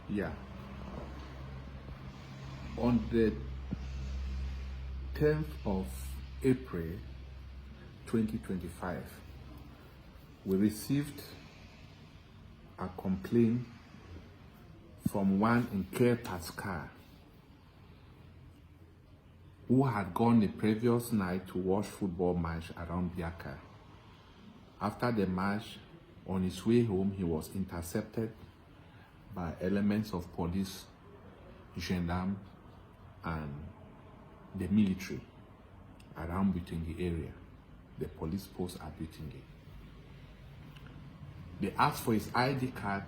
Yeah. On the 10th of April 2025, we received a complaint from one in Care Pascal who had gone the previous night to watch football match around Biaka. After the match, on his way home, he was intercepted by elements of police, gendarmes, and the military around Buitengue area. The police post at Buitengue. They asked for his ID card.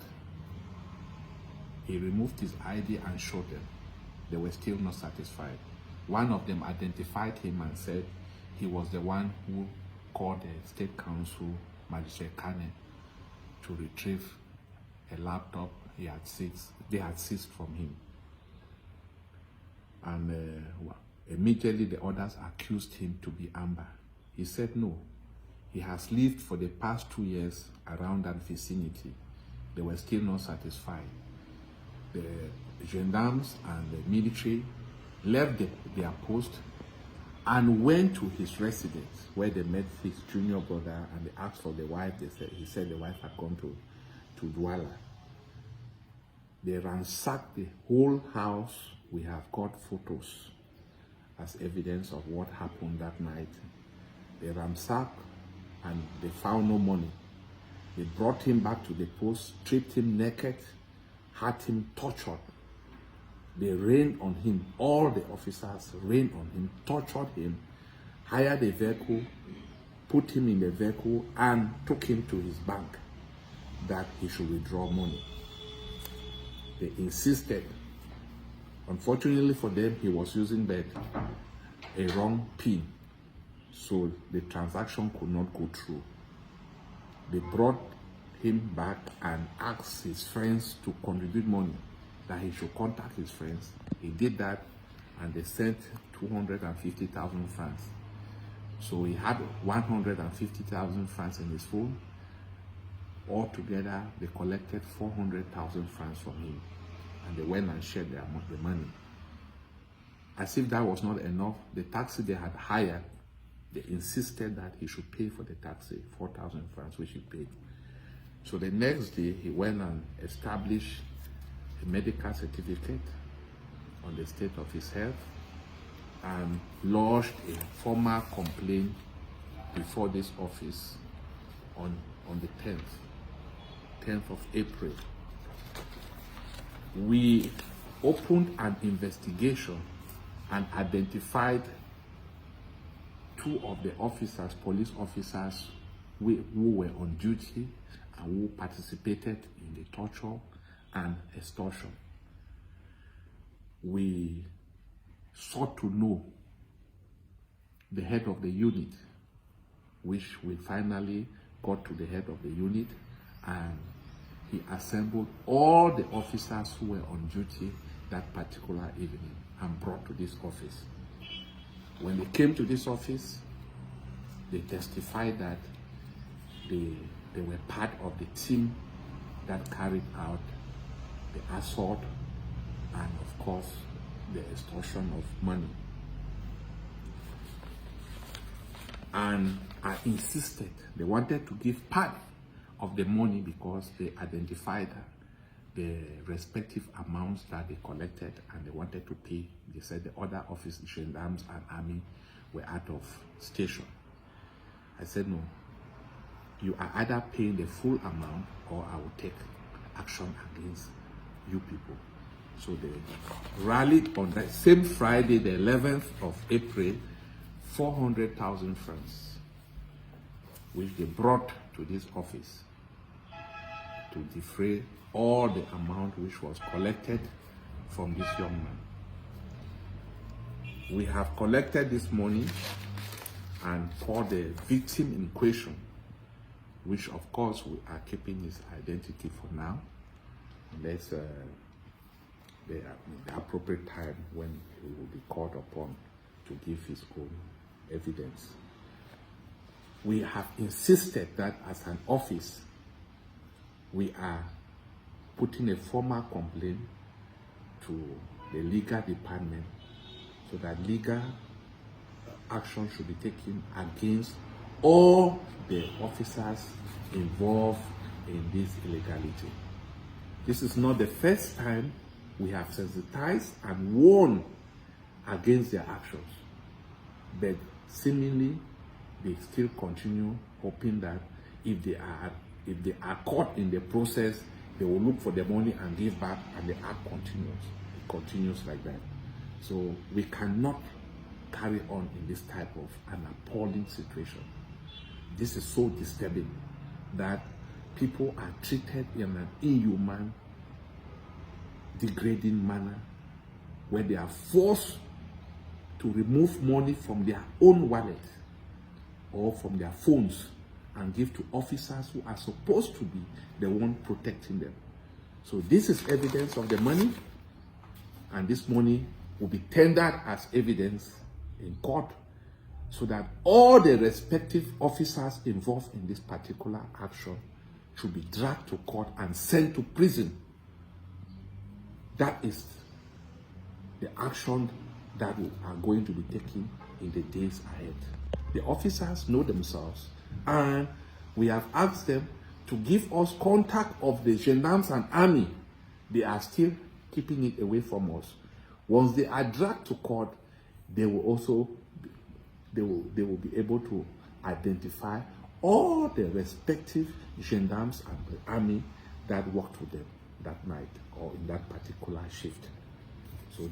He removed his ID and showed them. They were still not satisfied. One of them identified him and said he was the one who called the State Council, Magistrate Kane, to retrieve a laptop they had seized from him. And immediately the others accused him to be Amber. He said no. He has lived for the past 2 years around that vicinity. They were still not satisfied. The gendarmes and the military left their post and went to his residence where they met his junior brother and they asked for the wife. He said the wife had gone to Douala. They ransacked the whole house. We have got photos as evidence of what happened that night. They ransacked and they found no money. They brought him back to the post, stripped him naked, had him tortured. They rained on him. All the officers rained on him, tortured him, hired a vehicle, put him in the vehicle, and took him to his bank that he should withdraw money. They insisted. Unfortunately for them, he was using a wrong PIN, so the transaction could not go through. They brought him back and asked his friends to contribute money, that he should contact his friends. He did that, and they sent 250,000 francs. So he had 150,000 francs in his phone. Altogether, they collected 400,000 francs from him, and they went and shared the money. As if that was not enough, the taxi they had hired, they insisted that he should pay for the taxi, 4,000 francs, which he paid. So the next day, he went and established a medical certificate on the state of his health and lodged a formal complaint before this office on the 10th of April. We opened an investigation and identified 2 of the officers, police officers, who were on duty and who participated in the torture and extortion. We sought to know the head of the unit, which we finally got to the head of the unit, and he assembled all the officers who were on duty that particular evening and brought to this office. When they came to this office, they testified that they were part of the team that carried out the assault and, of course, the extortion of money. And I insisted, they wanted to give part of the money because they identified the respective amounts that they collected and they wanted to pay. They said the other officers, gendarmes and army, were out of station. I said, no, you are either paying the full amount or I will take action against you people. So they rallied on that same Friday, the 11th of April, 400,000 francs, which they brought to this office to defray all the amount which was collected from this young man. We have collected this money and for the victim in question, which of course we are keeping his identity for now, unless the appropriate time when he will be called upon to give his own evidence. We have insisted that as an office, we are putting a formal complaint to the legal department so that legal action should be taken against all the officers involved in this illegality. This is not the first time we have sensitized and warned against their actions, but seemingly they still continue, hoping that if they are caught in the process, they will look for the money and give back, and the act continues. It continues like that. So we cannot carry on in this type of an appalling situation. This is so disturbing that people are treated in an inhuman, degrading manner, where they are forced to remove money from their own wallet or from their phones and give to officers who are supposed to be the one protecting them. So this is evidence of the money, and this money will be tendered as evidence in court so that all the respective officers involved in this particular action should be dragged to court and sent to prison. That is the action that are going to be taken in the days ahead. The officers know themselves, and we have asked them to give us contact of the gendarmes and army. They are still keeping it away from us. Once they are dragged to court, they will be able to identify all the respective gendarmes and the army that worked with them that night or in that particular shift.